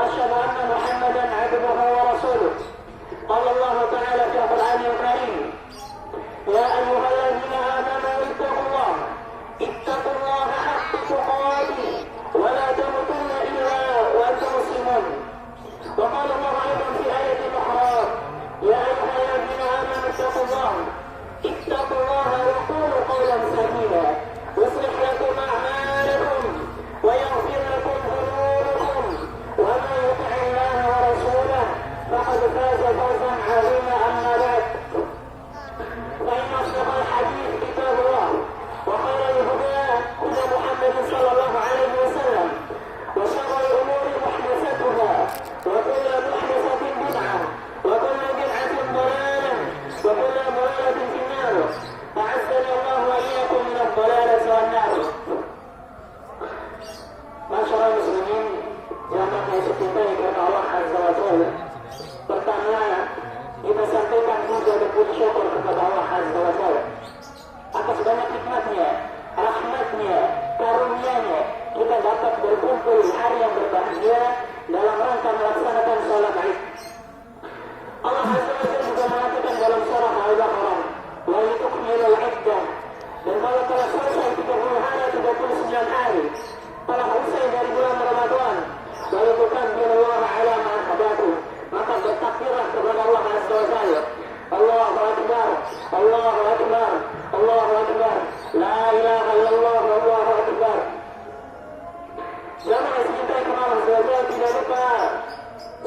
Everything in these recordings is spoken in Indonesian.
وأشهد أن محمدا عبده ورسوله. قال الله تعالى في القرآن الكريم: يا أيها الذين آمنوا اتقوا الله حق تقاته ولا تموتن إلا وأنتم مسلمون. وقال الله أيضا في آية أخرى: يا أيها الذين آمنوا اتقوا الله وقولوا قولا سديدا يصلح لكم أعمالكم ويغفر لكم ذنوبكم ومن يطع الله ورسوله فقد فاز فوزا عظيما. أما بعد، فإن أصدق الحديث كتاب الله، وخير الهدى هدى محمد صلى الله عليه وسلم، وشر الأمور محدثاتها، وكل محدثة بدعة، وكل بدعة ضلالة، وكل ضلالة في النار. أعزني الله وإياكم من الضلالة والنار. Masyarakat muslimin yang kami cintai karena Allah Azza wa Jalla. Pertama, kita sampaikan puja dan puji syukur kepada Allah Azza wa Jalla atas banyak hikmatnya, rahmatnya, karunia-Nya kita dapat berkumpul di hari yang berbahagia dalam rangka melaksanakan sholat Id. Allah Azza wa Jalla juga mengatakan dalam surah Al-Baqarah, wa litukmilul iddah, dan kalau telah selesai 30 hari, 39 hari, telah usai dari bulan Ramadan, lalu tukabirullah ala ma hadakum, maka bertakbirlah kepada Allah Azza wa Jalla. Allahu Akbar, Allahu Akbar, Allahu Akbar, la ilaha illallah, Allahu Akbar. Jamaah cintai kepada Allah Azza wa Jalla, tidak lupa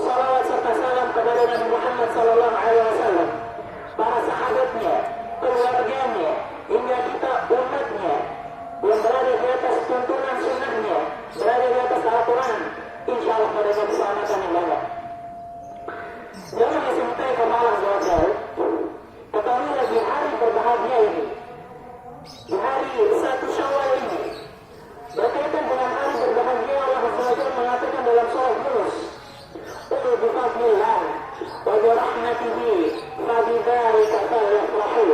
salawat serta salam kepada Nabi Muhammad sallallahu alaihi wasallam, para sahabatnya, keluarganya, hingga kita umatnya yang berada di atas tuntunan sunnahnya, berada di atas Al-Quran, insya Allah pada keselamatan yang banyak. Jangan dicintai kepada Allah Azza wa Jalla, ketahuilah di hari berbahagia ini, di hari 1 Syawal ini, berkaitan dengan hari berbahagia, Allah Azza wa Jalla mengatakan dalam surah Yunus, "Qul bi fadlillah wa bi rahmatihi fa bidzalika falyafrahu."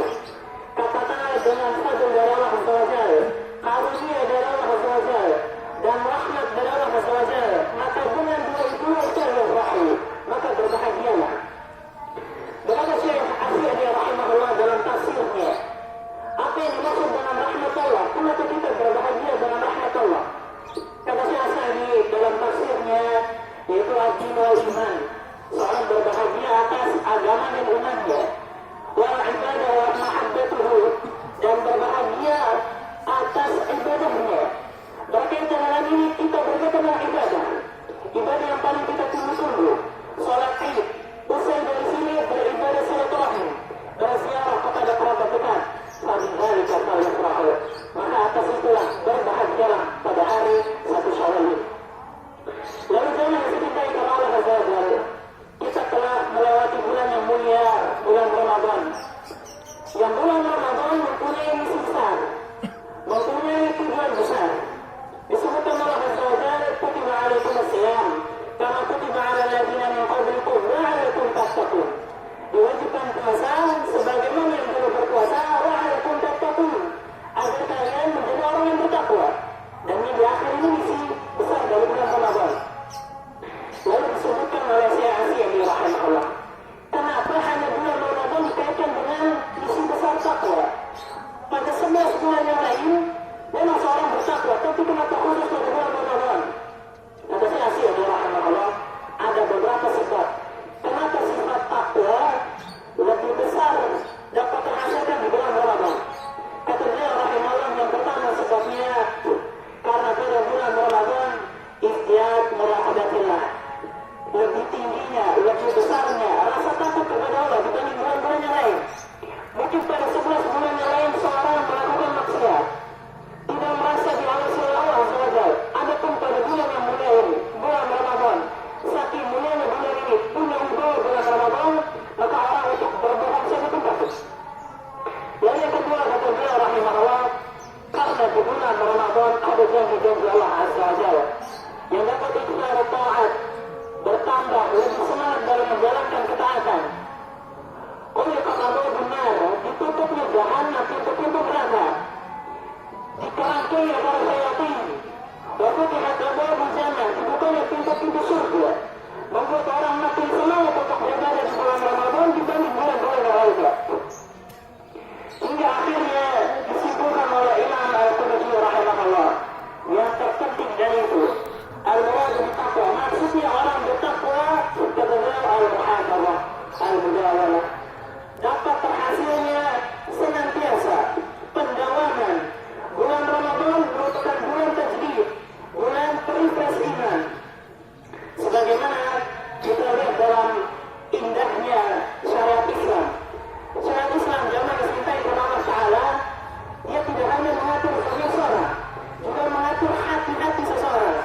Katakanlah dengan fadl dari Allah Azza wa Jalla, karunia dari Allah Azza wa Jalla, dan rahmat dari Allah Azza wa Jalla, maka dengan dua itu falyafrahu, maka berbahagialah. Berkata Syekh As-Sa'di rahimahullah dalam tafsirnya, apa yang dimaksud dengan rahmat Allah? Kenapa kita berbahagia dengan rahmat Allah? Kata Syekh As-Sa'di dalam tafsirnya, yaitu ad-din wal iman, seorang berbahagia atas agama dan imannya, wal ibadah wa mahabbatuhu, dan berbahagia atas ibadahnya. Berkaitan dengan ini kita berkaitan dengan ibadah yang paling kita tunggu-tunggu, sholat Id. Usai dari sini beribadah silaturahim, berziarah kepada kerabat dekat. Fadzalika falyafrahu, maka atas itulah berbahagialah pada hari 1 Syawal ini. Lalu jangan dicintai kepada Allah Azza wa Jalla, kita telah melewati bulan yang mulia, bulan Ramadan. Yang bulan Ramadan mempunyai misi besar, mempunyai tujuan besar. Disebutkan Allah Azza wa Jalla, kutiba alaikumus shiyam kama kutiba alal ladzina min qablikum la'allakum tattaqun. Diwajibkan puasa sebagaimana yang dulu berpuasa, la'allakum tattaqun, agar kalian menjadi orang yang bertakwa. Dan ini di akhir ini misi besar dari bulan Ramadan. Lalu disebutkan oleh Syekh As-Sa'di rahimahullah, kenapa hanya bulan Ramadan dikaitkan dengan misi besar takwa? Pada 11 bulan yang lain memang seorang bertakwa, tapi kenapa khusus pada bulan Ramadan? Kata Syekh As-Sa'di rahimahullah, ada beberapa sebab kenapa sifat takwa lebih besar dapat terhasilkan di bulan Ramadan. Kata beliau rahimahullah, yang pertama sebabnya karena pada bulan Ramadan istiad muraqabatillah, lebih tingginya, lebih besarnya rasa takut kepada Allah dibanding bulan-bulan yang lain. Mungkin pada 11 bulan yang lain seorang melakukan maksiat, tidak merasa diawasi oleh Allah Azza wa Jalla. Adapun pada bulan yang mulia ini, bulan Ramadan, saking mulianya bulan ini, punya wibawa bulan Ramadan, maka orang untuk berbohong saja pun takut. Dan yang kedua, kata beliau rahimahullah, karena di bulan Ramadan ada janji-janji Allah Azza wa Jalla yang dapat ikhtiar taat, bertambah lebih semangat dalam menjalankan ketaatan. Oleh karena benar ditutupnya jahanam sebagaimana kita lihat dalam indahnya syariat Islam. Syariat Islam jamaah dicintai oleh Allah Ta'ala, dia tidak hanya mengatur zahir seseorang, juga mengatur hati-hati seseorang.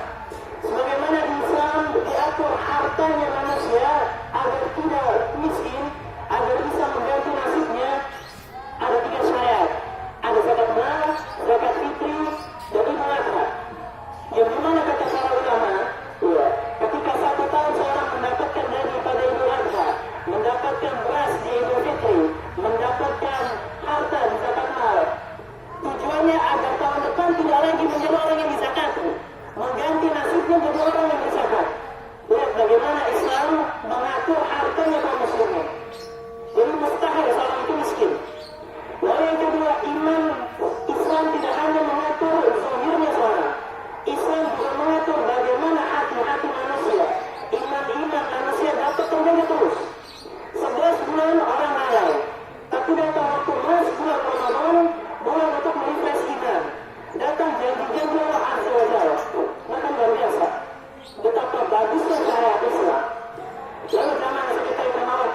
Sebagaimana di Islam diatur hartanya manusia agar tidak miskin, agar bisa mengganti nasibnya, ada 3 syariat. Ada zakat mal, zakat fitri, dan Idul Adha. Yang dimana kata para ulama, ya, ketika 1 tahun seorang mendapatkan daripada Idul Adha, mendapatkan beras di Idul Fitri, mendapatkan harta di zakat mal, tujuannya agar tahun depan tidak lagi menjadi orang yang dizakati, mengganti nasibnya menjadi orang yang dizakat. Lihat bagaimana Islam mengatur hartanya kaum muslimin. Jadi mustahil seorang itu miskin. Lalu yang kedua, iman Islam tidak hanya mengatur zahirnya seorang. Islam juga mengatur bagaimana hati-hati manusia. Iman manusia dapat terjaga terus. 11 bulan orang lalai, tapi datang waktu mas bulan Ramadan, bulan untuk merefresh iman. Datang janji-janji Allah Azza wa Jalla. Maka luar biasa betapa bagusnya syariat Islam. Lalu zaman kita yang Allah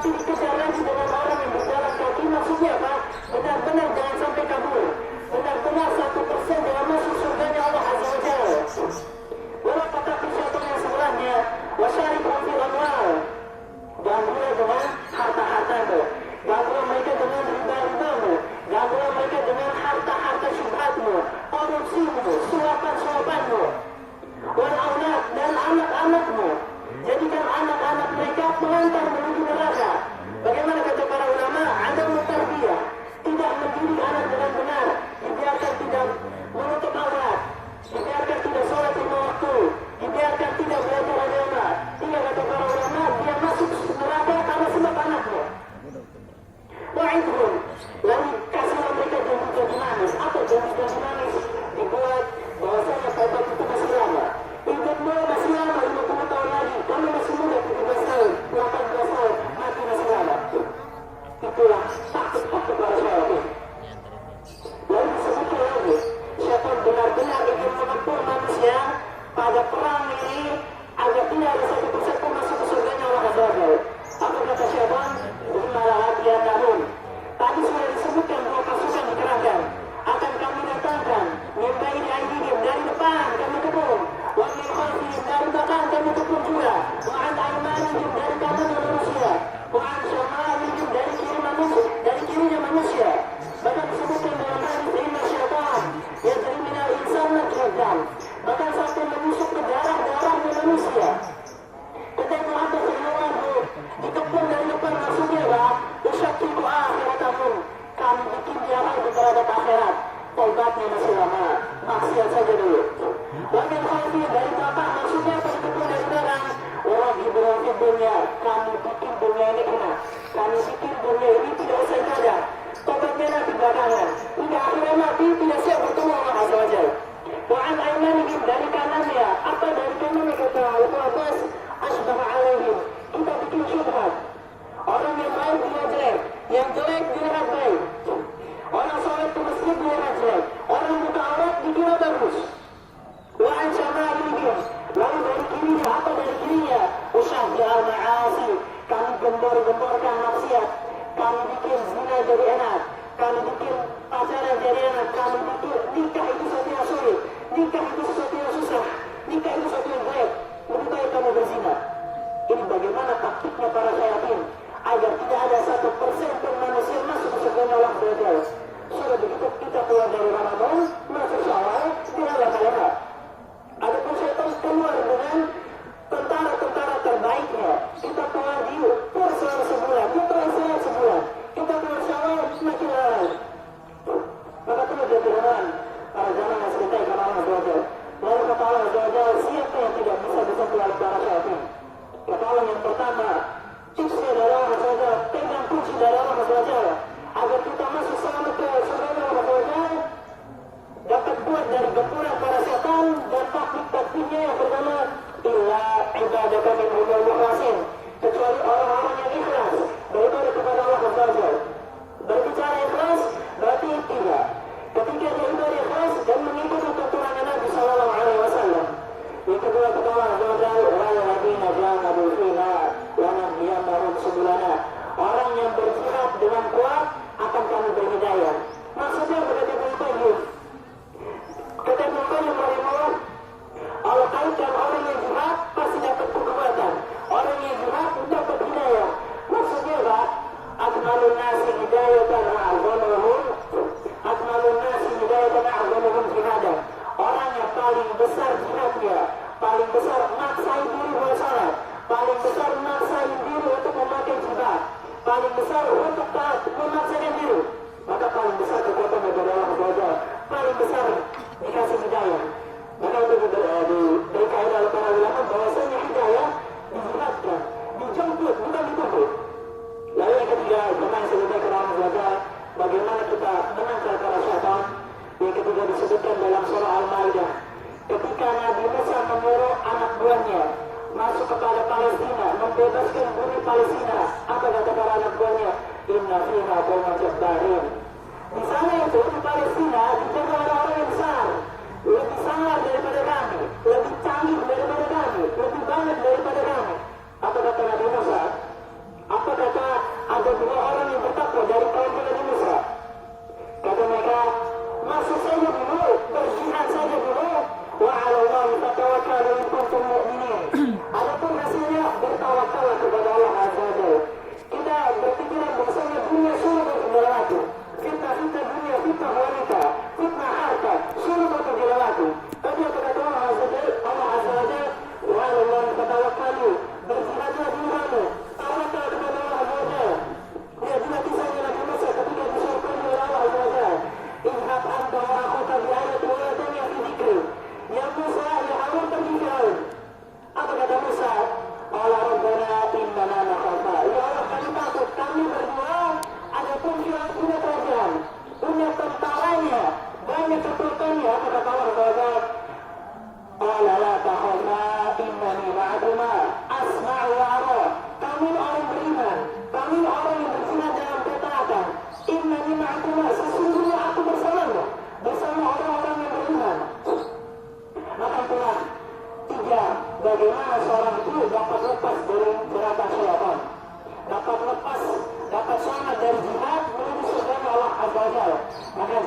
tapi dikejar lagi dengan orang yang berjalan kaki. Maksudnya apa? Benar-benar jangan sampai kabur. Benar-benar 1% jangan masuk surganya Allah Azza wa Jalla. Walau tetapi syaitan yang sebelahnya, wasyarikum fil amwal. Ganggulah dengan harta-hartamu, ganggulah mereka dengan riba-ribamu, ganggulah mereka dengan harta-harta syubhatmu, korupsimu, suapan-suapanmu, wal aulad, dan anak-anakmu. Jadikan anak-anak mereka pengantar menuju neraka. Bagaimana kata para ulama? Ada tarbiyah, tidak mendidik anak dengan benar, dibiarkan tidak menutup aurat, dibiarkan tidak sholat 5 waktu, dibiarkan tidak belajar agama. Tidak kata para ulama, dia masuk neraka karena sebab anaknya. Wa'idhum, lalu kasihlah mereka janji-janji manis. Apa janji-janji manis? Dibuat bahwasanya taubat itu masih lama. Hidupmu masih lama, 50 tahun lagi. Kamu masih muda, 17 tahun, 18 tahun, mati masih lama. Itulah takut-takut para syaitan. Lalu disebutkan lagi, syaitan benar-benar ingin mengepung manusia pada perang ini agar tidak ada 1% pun masuk ke surganya Allah Azza wa Jalla. Apa kata syaitan? Malah hatian namun. Tadi sudah disebutkan 2 pasukan dikerahkan. Akan kami datangkan membaik aidihim, dari depan kami kepung, wa min khalfihim, dari belakang kami kepung juga, wa an aymanihim, dari kanan manusia, wa an syamalihim, dari kiri manusia, dari kirinya manusia. Bahkan disebutkan dalam hadis inna syaitan yajri minal insan najran, bahkan sampai menusuk ke darah-darahnya manusia. Ketika ada sesuatu dikepung dari depan, maksudnya bah usyakiku akhiratamun, kami bikin dia lagi terhadap akhirat. Taubatnya masih lama, maksiat saja dulu. Wamin khalfi, dari belakang, maksudnya apa? Dikepung dari belakang. Orang ibrahim dunia, kami bikin dunia ini kena, kami bikin dunia ini tidak usah ibadah. Taubatnya nanti belakangan, hingga akhirnya mati tidak siap bertemu Allah Azza wa Jalla. Wa'an aymanihim, dari kanannya. Apa dari kanannya kata Ibnu Abbas? Asbah alaihim, kita bikin syubhat. Orang yang baik dia jelek, yang jelek dilihat baik. Orang sholat ke masjid dilihat jelek, orang buka aurat dikira bagus. Wa'an syamalihim, lalu dari kirinya, apa dari kirinya? Usyahdi al-ma'asi, kami gembor-gemborkan maksiat, kami bikin zina jadi enak, kami bikin pacaran jadi enak, kami bikin nikah itu sesuatu yang sulit, nikah itu sesuatu yang susah, nikah itu sesuatu yang baik. Lebih baik kamu berzina. Ini bagaimana taktiknya para syaitan agar tidak ada 1% pun manusia masuk ke surga Allah Azza wa Jalla. Sudah begitu kita keluar dari Ramadan, masuk Syawal, tidaklah kalian. Adapun syaitan keluar dengan tentara-tentara terbaiknya. Kita keluar di pur selama sebulan, kita selama sebulan, kita keluar Syawal semakin lalai. Maka itu menjadi firman para jamaah yang cintai karena Allah Azza wa Jalla. Lalu kata Allah Azza wa Jalla, siapa yang tidak bisa keluar para syaitan? Kata Allah yang pertama, tipsnya dari Allah Azza wa Jalla, pegang kunci dari Allah Azza wa Jalla agar kita masuk selamat ke surga Allah Azza wa Jalla, dapat buat dari gempuran para setan dan taktik-taktiknya. Yang pertama, illa ibadaka minhumul mukhlasin, kecuali orang-orang yang ikhlas beribadah kepada Allah Azza wa Jalla. Berbicara ikhlas berarti tidak. Ketika dia ibadah ikhlas dan mengikuti tuntunan Nabi sallallahu alaihi wasallam. Yang kedua kata Allah Azza wa Jalla, walladzina jahadu fina lanahdiyannahum subulana, orang yang berjihad dengan kuat akan kami beri hidayah. Maksudnya berkata Ibnu Qayyim, kata Ibnu Qayyim rahimahullah, Allah kaitkan orang yang jihad pasti dapat kekuatan, orang yang jihad dapat hidayah. Maksudnya apa? Akmalun nasi hidayatan a'zamuhum, akmalun nasi hidayatan a'zamuhum jihadan. Orang yang paling besar jihadnya, paling besar maksain diri buat salat, paling besar maksain diri untuk memakai jihad, paling besar untuk taat memaksakan diri, maka paling besar kekuatan dari Allah Azza wa Jalla, paling besar dikasih hidayah. Maka itu dari kaidah oleh para ulama bahwasanya hidayah dijihadkan, dijemput, bukan ditunggu. Lalu yang ketiga, tentang sebagai kerana jaga bagaimana kita menangkal para syaitan. Yang ketiga disebutkan dalam surah Al-Maidah, ketika Nabi Musa menyuruh anak buahnya masuk kepada Palestina, membebaskan bumi Palestina, apa kata para anak buahnya? Inna fiha qauman jabbarin. Di sana itu di Palestina dijaga oleh orang yang besar, lebih sangar daripada kami, lebih canggih daripada kami, lebih banyak daripada kami. Apa kata Nabi Musa? Apa kata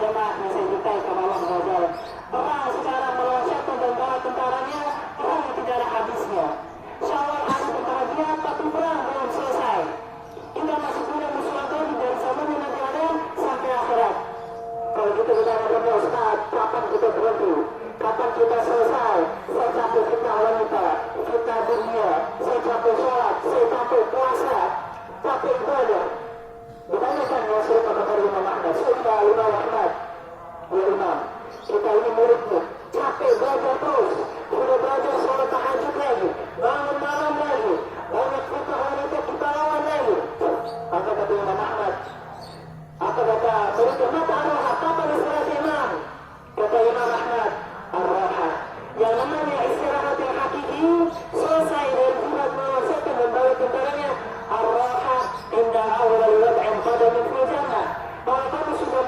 jemaah yang saya cintai karena Allah SWT. Perang sekarang melawan syaitan dan bala tentaranya, perang yang tidak ada habisnya. Syawal ada tentara dia, tapi perang belum selesai. Kita masih punya musuh abadi dari zaman Nabi Adam sampai akhirat. Kalau kita bertanya Ustaz, kapan kita berhenti? Kapan kita selesai? Saya capek fitnah wanita, fitnah dunia, saya capek sholat, saya capek puasa, capek ibadah. Ditanyakan ya suruh kepada Imam Ahmad, sudah Imam Ahmad, ya Imam, kita ini muridnya, capek belajar terus, sudah belajar sholat tahajud lagi, bangun malam lagi, banyak fitnah wanita kita lawan lagi. Maka kata Imam Ahmad, apa kata mereka, mata arwah, kapan istirahat Imam? Kata Imam Ahmad, arwah, yang namanya istirahat yang hakiki, selesai dari jimat melawan setan dan bala tentaranya, arwah indah awal wad'in qadamin fil jannah. Kalau kamu sudah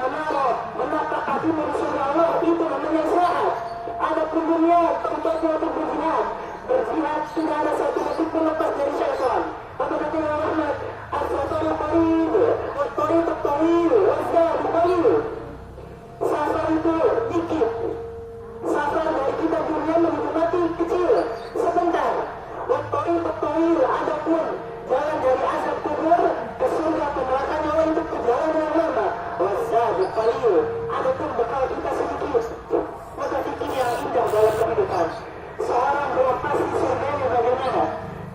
menapak kakimu di surga Allah, itu namanya istirahat. Adapun dunia, tempatnya untuk berjihad. Berjihad tidak ada satu detik pun lepas dari syaitan. Apa kata Imam Ahmad? As-safar qarib, wat-tariq at-tawil, waz-zad qalil. Safar itu dikit. Safar dari kita dunia menuju mati kecil, sebentar. Wat-tariq at-tawil, adapun jalan dari azab kubur ke surga neraka nyawa itu perjalanan yang lama. Waz-zad qalil, adapun bekal kita sedikit. Maka fikir yang indah dalam kehidupan. Seorang belum pasti surganya bagaimana,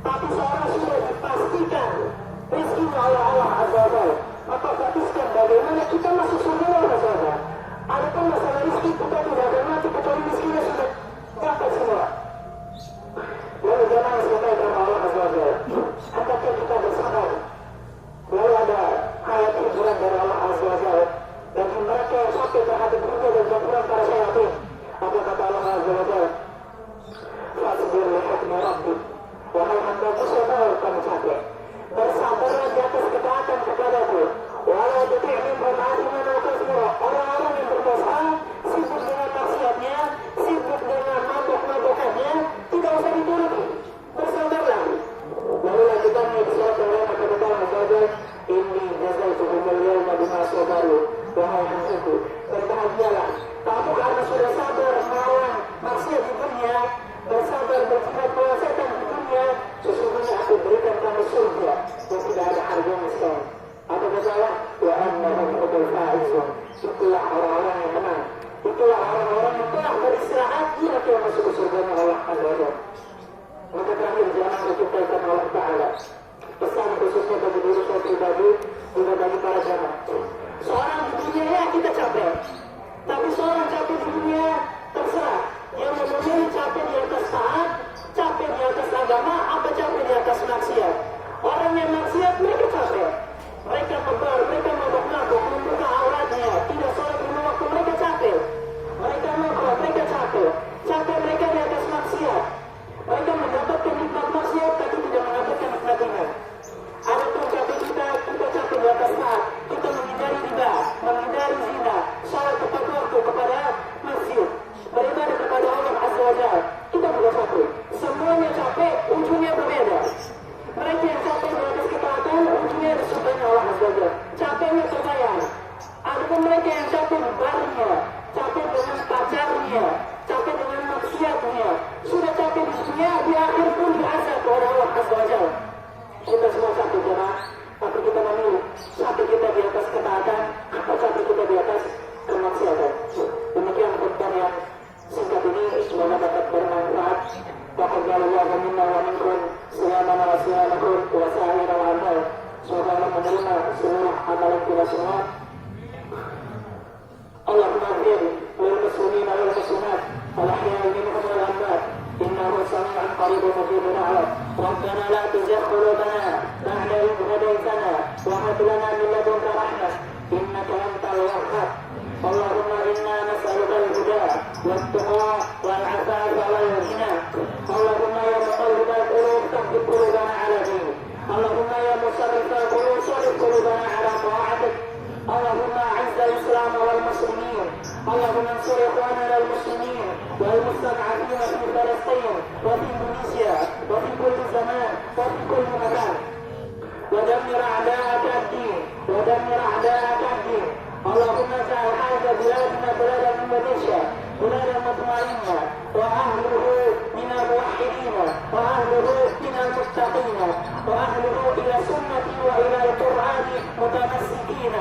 tapi seorang sudah dipastikan rezekinya oleh Allah Azza wa Jalla. Maka fokuskan bagaimana kita masuk surga Allah Azza. Adapun masalah rezeki kita tidak akan mati kecuali rezekinya sudah dapat semua. Lalu jangan sampai karena Allah Azza wa Jalla. Hendaknya kita bersabar. Lalu ada ayat hiburan dari Allah Azza wa Jalla bagi mereka yang sakit terhadap dunia dan gangguan para syaitan. Apa kata Allah Azza wa Jalla? Fasbir li hukmi rabbik. Wahai hambaku, sabar kamu capek. Bersabarlah di atas ketaatan kepadaku. Walau tuti' minhum athiman aw kafira. Orang-orang yang berdosa, sibuk dengan maksiatnya, sibuk dengan mabuk-mabukannya, tidak usah dituruti. Bersabarlah. Lalu lanjutannya di surat Al-Qur'an kata Allah Azza inni jazaituhum al-yawma bima sabaru. Wahai hambaku, berbahagialah kamu karena sudah sabar melawan maksiat di dunia, bersabar berjihad melawan setan di dunia, sesungguhnya aku berikan kamu surga yang tidak ada harganya sekali. Apa kata Allah? Wa annahum humul faizun. Itulah orang-orang yang menang. Itulah orang-orang yang telah beristirahat, mereka yang masuk ke surganya Allah Azza wa Jalla. Maka terakhir jangan menciptakan Allah Ta'ala. Pesan khususnya bagi diri saya pribadi, juga bagi para jamaah. Seorang di dunia ya kita capek, tapi seorang capek di dunia terserah. Yang memilih capek di atas taat, capek di atas agama, apa capek di atas maksiat. Orang yang maksiat mereka capek. Mereka membal, mereka mabuk-mabuk, membuka auratnya, tidak sholat lima waktu, mereka capek. Mereka mabuk, mereka capek. Capek mereka di atas maksiat. Mereka mendapatkan nikmat maksiat, tapi tidak mendapatkan nikmat iman. Adapun capek kita capek di atas taat. Kita menghindari riba, menghindari zina, sholat tepat waktu kepada masjid, beribadah kepada Allah Azza wa Jalla. Kita juga capek. Semuanya capek, ujungnya berbeda. Mereka yang capek di atas ketaatan, ujungnya disebutnya Allah Azza wa Jalla. Capeknya terbayar. Adapun mereka yang capek di barnya, capek dengan pacarnya, capek dengan maksiatnya, sudah capek di dunia, di akhir pun diazab oleh Allah Azza wa Jalla. Kita semua capek jemaah, tapi kita memilih capek kita di atas ketaatan atau capek kita di atas kemaksiatan. Demikian khutbah yang singkat ini, semoga dapat bermanfaat. Taqabbalallahu minna wa minkum siyamana wa siyamakum wa sa'ira wa amal. Semoga Allah menerima seluruh amalan kita semua. Allahumma ighfir lil muslimina wal muslimat wal ahya'i minhum wal amwat innahu sami'un qaribun mujibud da'wat. Rabbana la tuzigh qulubana ba'da idh hadaytana wa hab lana min ladunka rahmah innaka antal wahhab. Allahumma inna nas'aluka al-huda wat-tuqa wal-'afafa wal-ghina. Allahumma ya muqallibal qulub thabbit qulubana 'ala dinik. Allahumma ya musarrifal qulub sarrif qulubana 'ala ta'atik. Allahumma 'izz al-islam wal-muslimin. Allahumma ansur ikhwanana al-muslimin wal-mustad'afin fi Palestin wa fi Indonesia wa fi kulli zaman wa fi kulli makan. ودمر أعداءك الدين ودمر أعداءك الدين. اللهم اجعل هذا بلاد بلادنا بلاد إندونيسيا بلادا مطمئنة وأهله من الموحدين وأهله من المتقين وأهله إلى السنة وإلى القرآن متمسكين.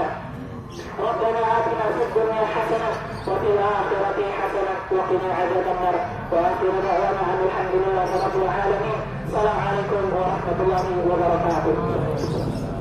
ربنا آتنا في الدنيا حسنة وفي الآخرة حسنة وقنا عذاب النار. وآخر دعوانا أن الحمد لله رب العالمين. السلام عليكم ورحمة الله وبركاته.